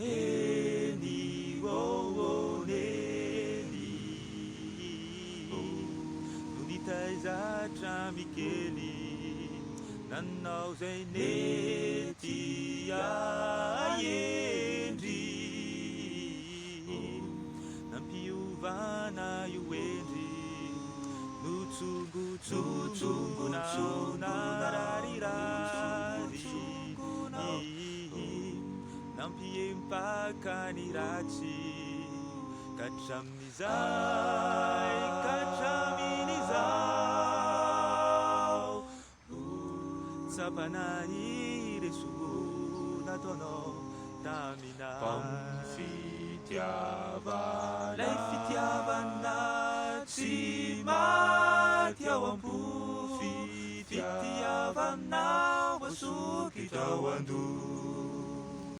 Neni, oh, oh, Neni. Nunitai zatra mikely nanao zay nety aendry nampiovana io endry notsongotsongonao nararirary nampiempaka ny ratsy katramin'izao Sapanahy reso nataonao taminahy lay fitiavana tsy maty ao am-po fitiavana voasokitra ao an-doha